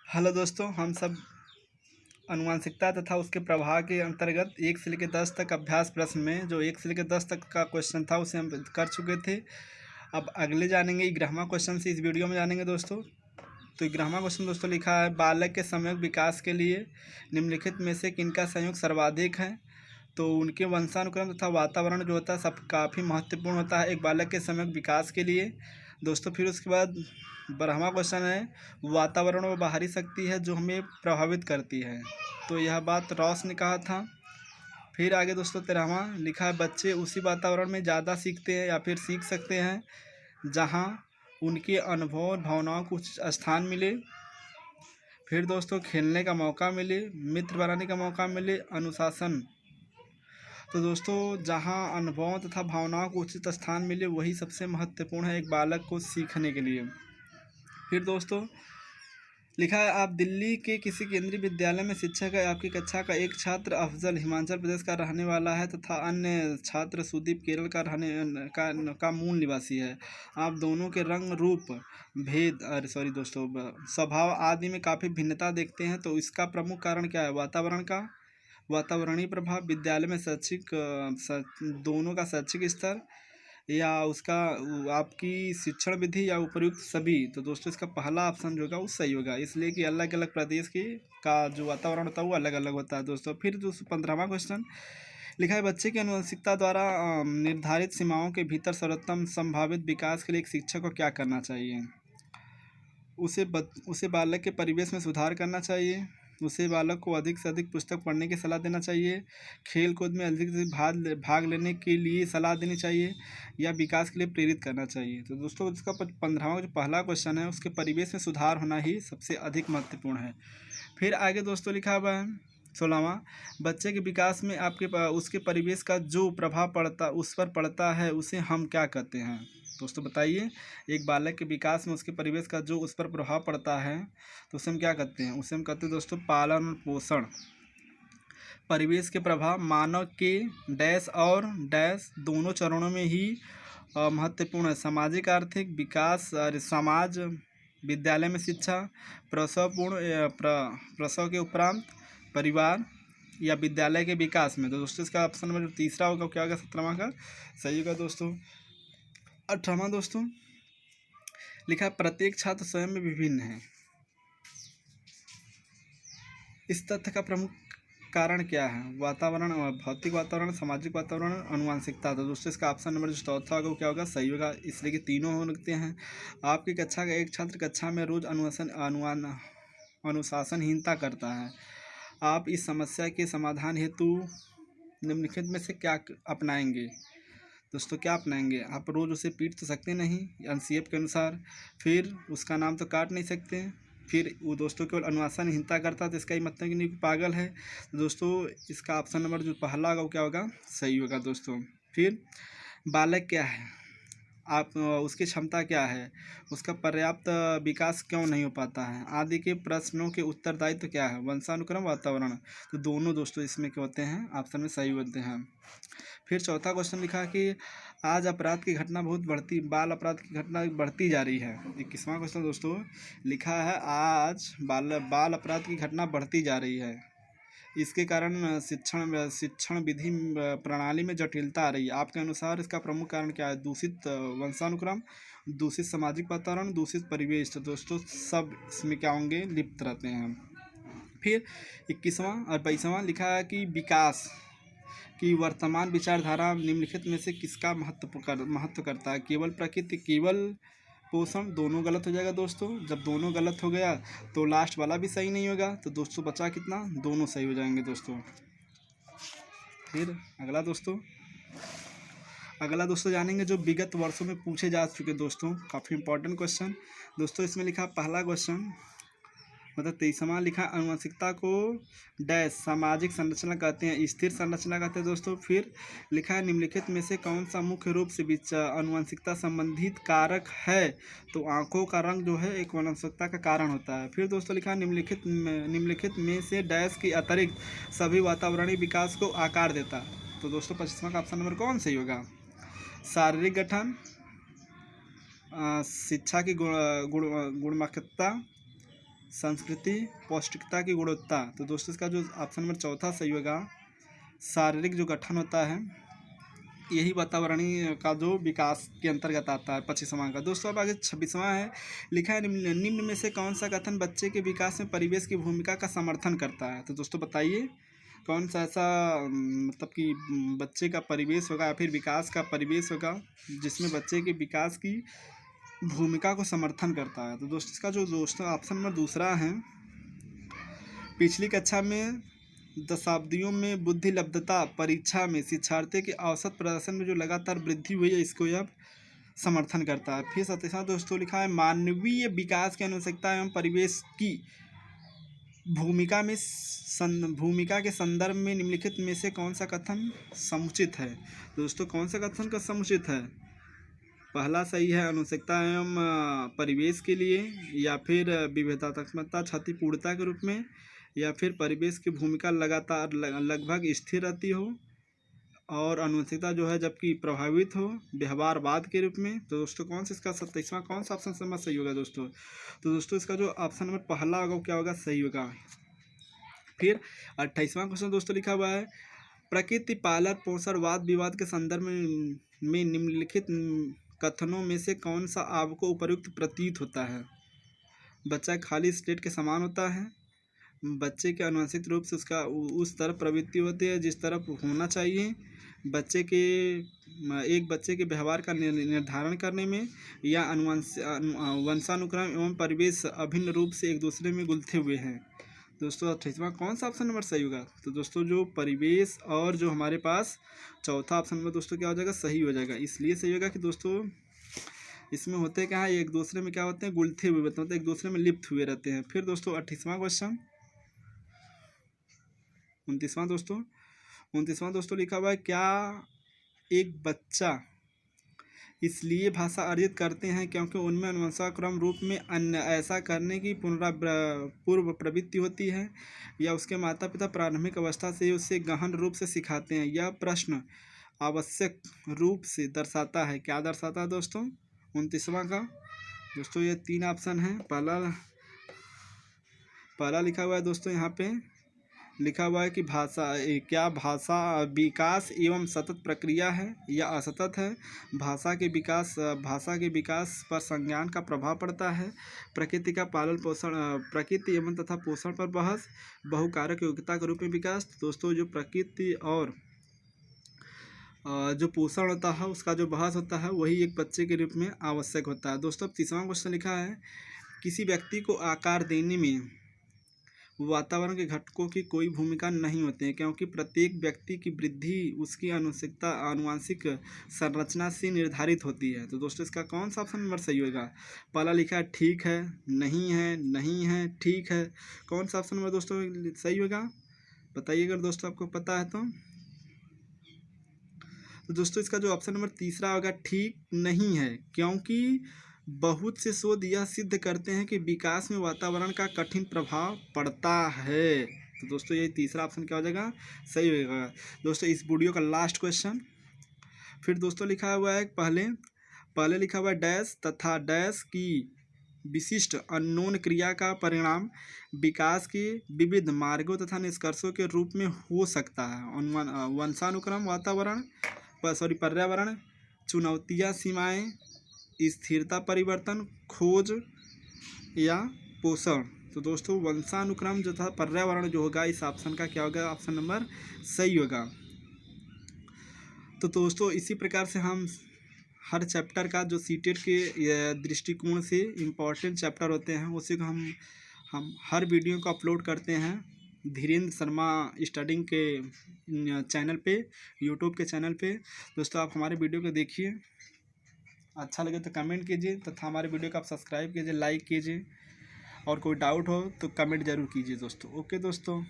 Hello दोस्तों, हम सब आनुवंशिकता तथा उसके प्रभाव के अंतर्गत 1 से लेकर 10 तक अभ्यास प्रश्न में जो 1 से लेकर 10 तक का क्वेश्चन था उसे हम कर चुके थे। अब अगले जानेंगे 11वां क्वेश्चन से इस वीडियो में जानेंगे दोस्तों। तो 11वां क्वेश्चन दोस्तों लिखा है, बालक के सम्यक विकास के लिए निम्नलिखित में से किनका सहयोग सर्वाधिक है। तो उनके वंशानुक्रम तथा वातावरण जो होता है सब काफ़ी महत्वपूर्ण होता है एक बालक के सम्यक विकास के लिए दोस्तों। फिर उसके बाद 12वां क्वेश्चन है, वातावरण व बाहरी शक्ति है जो हमें प्रभावित करती है। तो यह बात रॉस ने कहा था। फिर आगे दोस्तों 13वां लिखा है, बच्चे उसी वातावरण में ज़्यादा सीखते हैं या फिर सीख सकते हैं जहाँ उनके अनुभव और भावनाओं को उचित स्थान मिले। फिर दोस्तों खेलने का मौका मिले, मित्र बनाने का मौका मिले, अनुशासन। तो दोस्तों जहाँ अनुभवों तथा भावनाओं को उचित स्थान मिले वही सबसे महत्वपूर्ण है एक बालक को सीखने के लिए। फिर दोस्तों लिखा है, आप दिल्ली के किसी केंद्रीय विद्यालय में शिक्षक है। आपकी कक्षा का एक छात्र अफजल हिमाचल प्रदेश का रहने वाला है तथा अन्य छात्र सुदीप केरल का मूल निवासी है। आप दोनों के रंग, रूप, स्वभाव आदि में काफ़ी भिन्नता देखते हैं। तो इसका प्रमुख कारण क्या है? वातावरणीय प्रभाव, विद्यालय में दोनों का शैक्षिक स्तर, या उसका आपकी शिक्षण विधि, या उपयुक्त सभी। तो दोस्तों इसका पहला ऑप्शन जो होगा वो सही होगा, इसलिए कि अलग अलग प्रदेश की का जो वातावरण होता है वो अलग अलग होता है दोस्तों। फिर दोस्तों 15वां क्वेश्चन लिखा है, बच्चे की आनुवंशिकता द्वारा निर्धारित सीमाओं के भीतर सर्वोत्तम संभावित विकास के लिए एक शिक्षक को क्या करना चाहिए। उसे बालक के परिवेश में सुधार करना चाहिए, उसे बालक को अधिक से अधिक पुस्तक पढ़ने की सलाह देना चाहिए, खेल कूद में अधिक से भाग लेने के लिए सलाह देनी चाहिए, या विकास के लिए प्रेरित करना चाहिए। तो दोस्तों इसका 15वां जो पहला क्वेश्चन है उसके परिवेश में सुधार होना ही सबसे अधिक महत्वपूर्ण है। फिर आगे दोस्तों लिखा हुआ है 16वां, बच्चे के विकास में उसके परिवेश का जो प्रभाव उस पर पड़ता है उसे हम क्या कहते हैं। दोस्तों बताइए, एक बालक के विकास में उसके परिवेश का जो उस पर प्रभाव पड़ता है तो उसे हम क्या कहते हैं? उसे हम कहते हैं दोस्तों पालन पोषण। परिवेश के प्रभाव मानव के डैश और डैश दोनों चरणों में ही महत्वपूर्ण है। सामाजिक आर्थिक विकास, समाज, विद्यालय में शिक्षा, प्रसव के उपरांत, परिवार, या विद्यालय के विकास में। तो दोस्तों इसका ऑप्शन नंबर जो तीसरा होगा क्या होगा? 17वां का सही होगा दोस्तों। 18वां दोस्तों लिखा, प्रत्येक छात्र स्वयं में विभिन्न है। इस तथ्य का प्रमुख कारण क्या है? वातावरण, भौतिक वातावरण, सामाजिक वातावरण, आनुवंशिकता। तो दोस्तों इसका ऑप्शन नंबर जो चौथा होगा वो क्या होगा? सही होगा, इसलिए कि तीनों हो सकते हैं। आपकी कक्षा का एक छात्र कक्षा में रोज अनुशासनहीनता करता है। आप इस समस्या के समाधान हेतु निम्नलिखित में से क्या अपनाएंगे? दोस्तों क्या अपनाएंगे? आप रोज़ उसे पीट तो सकते नहीं एनसीएफ के अनुसार, फिर उसका नाम तो काट नहीं सकते, फिर वो दोस्तों केवल अनुशासनहीनता करता तो इसका ही मतलब कि नहीं पागल है। तो दोस्तों इसका ऑप्शन नंबर जो पहला होगा वो क्या होगा? सही होगा दोस्तों। फिर बालक क्या है, आप उसकी क्षमता क्या है, उसका पर्याप्त विकास क्यों नहीं हो पाता है, आदि के प्रश्नों के उत्तरदायित्व क्या है? वंशानुक्रम, वातावरण। तो दोनों दोस्तों इसमें क्या होते हैं? ऑप्शन में सही होते हैं। फिर चौथा क्वेश्चन लिखा कि आज अपराध की घटना बाल अपराध की घटना बढ़ती जा रही है। 21वां क्वेश्चन दोस्तों लिखा है, आज बाल अपराध की घटना बढ़ती जा रही है, इसके कारण शिक्षण विधि प्रणाली में जटिलता आ रही है। आपके अनुसार इसका प्रमुख कारण क्या है? दूषित वंशानुक्रम, दूषित सामाजिक वातावरण, दूषित परिवेश। तो दोस्तों सब इसमें क्या होंगे? लिप्त रहते हैं। फिर 21वां और 22वां लिखा है कि विकास की वर्तमान विचारधारा निम्नलिखित में से किसका महत्व करता है? केवल प्रकृति, केवल पोषण। दोनों गलत हो जाएगा दोस्तों। जब दोनों गलत हो गया तो लास्ट वाला भी सही नहीं होगा, तो दोस्तों बचा कितना? दोनों सही हो जाएंगे दोस्तों। फिर अगला दोस्तों जानेंगे जो विगत वर्षों में पूछे जा चुके दोस्तों, काफ़ी इंपॉर्टेंट क्वेश्चन दोस्तों। इसमें लिखा पहला क्वेश्चन मतलब 23वां लिखा, आनुवंशिकता को डैश सामाजिक संरचना कहते हैं, स्थिर संरचना कहते हैं दोस्तों। फिर लिखा है निम्नलिखित में से कौन सा मुख्य रूप से आनुवंशिकता संबंधित कारक है? तो आंखों का रंग जो है एक आनुवंशिकता का कारण होता है। फिर दोस्तों लिखा है निम्नलिखित में से डैश के अतिरिक्त सभी वातावरणीय विकास को आकार देता। तो दोस्तों 25वां का ऑप्शन नंबर कौन सही होगा? शारीरिक गठन, शिक्षा की गुणवत्ता, संस्कृति, पौष्टिकता की गुणवत्ता। तो दोस्तों इसका जो ऑप्शन नंबर चौथा सही होगा शारीरिक जो गठन होता है, यही वातावरणीय का जो विकास के अंतर्गत आता है 25वां का। दोस्तों अब आगे 26वां है, लिखा है निम्न में से कौन सा कथन बच्चे के विकास में परिवेश की भूमिका का समर्थन करता है। तो दोस्तों बताइए कौन सा ऐसा मतलब कि बच्चे का परिवेश होगा या फिर विकास का परिवेश होगा जिसमें बच्चे के विकास की भूमिका को समर्थन करता है। तो दोस्तों इसका जो दोस्तों ऑप्शन नंबर दूसरा है, पिछली कक्षा में दशाब्दियों में बुद्धि लब्धता परीक्षा में शिक्षार्थी के औसत प्रदर्शन में जो लगातार वृद्धि हुई है, इसको यह समर्थन करता है। फिर 27वां दोस्तों लिखा है मानवीय विकास की आवश्यकता एवं परिवेश की भूमिका के संदर्भ में निम्नलिखित में से कौन सा कथन समुचित है। दोस्तों कौन सा कथन का समुचित है? पहला सही है आवश्यकता एवं परिवेश के लिए, या फिर विविधतात्मकता क्षतिपूर्णता के रूप में, या फिर परिवेश की भूमिका लगातार लगभग स्थिर रहती हो और अनुवंशिकता जो है जबकि प्रभावित हो व्यवहारवाद के रूप में। तो दोस्तों कौन सा इसका 27वां कौन सा ऑप्शन समझ सही होगा दोस्तों? तो दोस्तों इसका जो ऑप्शन नंबर पहला होगा क्या होगा? सही होगा। फिर 28वां क्वेश्चन दोस्तों लिखा हुआ है प्रकृति पालन पोषण वाद विवाद के संदर्भ में निम्नलिखित कथनों में से कौन सा आपको उपयुक्त प्रतीत होता है। बच्चा खाली स्लेट के समान होता है, बच्चे के आनुवंशिक रूप से उसका उस तरफ प्रवृत्ति होती है जिस तरफ होना चाहिए, एक बच्चे के व्यवहार का निर्धारण करने में, या वंशानुक्रम एवं परिवेश अभिन्न रूप से एक दूसरे में गुलथे हुए हैं। दोस्तों 28वां कौन सा ऑप्शन नंबर सही होगा? तो दोस्तों जो परिवेश और जो हमारे पास चौथा ऑप्शन में दोस्तों क्या हो जाएगा? सही हो जाएगा। इसलिए सही होगा कि दोस्तों इसमें होते क्या है, एक दूसरे में क्या होते हैं? गुलथे हुए, मतलब एक दूसरे में लिप्त हुए रहते हैं। फिर दोस्तों 28वां क्वेश्चन 29वां दोस्तों लिखा हुआ है क्या एक बच्चा इसलिए भाषा अर्जित करते हैं क्योंकि उनमें अनुवंशानुक्रम रूप में अन्य ऐसा करने की पूर्व प्रवृत्ति होती है, या उसके माता पिता प्रारंभिक अवस्था से उसे गहन रूप से सिखाते हैं। यह प्रश्न आवश्यक रूप से दर्शाता है, क्या दर्शाता है दोस्तों? 29वां का दोस्तों ये 3 ऑप्शन है। पहला लिखा हुआ है दोस्तों, यहाँ पे लिखा हुआ है कि क्या भाषा विकास एवं सतत प्रक्रिया है या असतत है। भाषा के विकास पर संज्ञान का प्रभाव पड़ता है। प्रकृति का पालन पोषण, प्रकृति एवं तथा पोषण पर बहस, बहुकारक योग्यता के रूप में विकास। दोस्तों जो प्रकृति और जो पोषण होता है उसका जो बहस होता है वही एक बच्चे के रूप में आवश्यक होता है। दोस्तों 30वां क्वेश्चन लिखा है किसी व्यक्ति को आकार देने में वातावरण के घटकों की कोई भूमिका नहीं होती है क्योंकि प्रत्येक व्यक्ति की वृद्धि उसकी आनुवंशिक संरचना से निर्धारित होती है। तो दोस्तों इसका कौन सा ऑप्शन नंबर सही होगा? पहला लिखा है ठीक है, नहीं है, नहीं है, ठीक है। कौन सा ऑप्शन नंबर दोस्तों सही होगा? बताइए अगर दोस्तों आपको पता है तो दोस्तों इसका जो ऑप्शन नंबर तीसरा होगा ठीक नहीं है, क्योंकि बहुत से शोध यह सिद्ध करते हैं कि विकास में वातावरण का कठिन प्रभाव पड़ता है। तो दोस्तों ये तीसरा ऑप्शन क्या हो जाएगा? सही होगा। दोस्तों इस वीडियो का लास्ट क्वेश्चन फिर दोस्तों लिखा हुआ है पहले लिखा हुआ है डैश तथा डैश की विशिष्ट अननोन क्रिया का परिणाम विकास के विविध मार्गों तथा निष्कर्षों के रूप में हो सकता है। वंशानुक्रम, पर्यावरण, चुनौतियाँ, सीमाएं, स्थिरता, परिवर्तन, खोज या पोषण। तो दोस्तों वंशानुक्रम जो था पर्यावरण जो होगा इस ऑप्शन का क्या होगा? ऑप्शन नंबर सही होगा। तो दोस्तों इसी प्रकार से हम हर चैप्टर का जो सीटेट के दृष्टिकोण से इम्पोर्टेंट चैप्टर होते हैं उसी को हम हर वीडियो को अपलोड करते हैं धीरेन्द्र शर्मा स्टडिंग के चैनल पे, यूट्यूब के चैनल पे। दोस्तों आप हमारे वीडियो को देखिए, अच्छा लगे तो कमेंट कीजिए तथा हमारे वीडियो को आप सब्सक्राइब कीजिए, लाइक कीजिए, और कोई डाउट हो तो कमेंट ज़रूर कीजिए दोस्तों। ओके दोस्तों।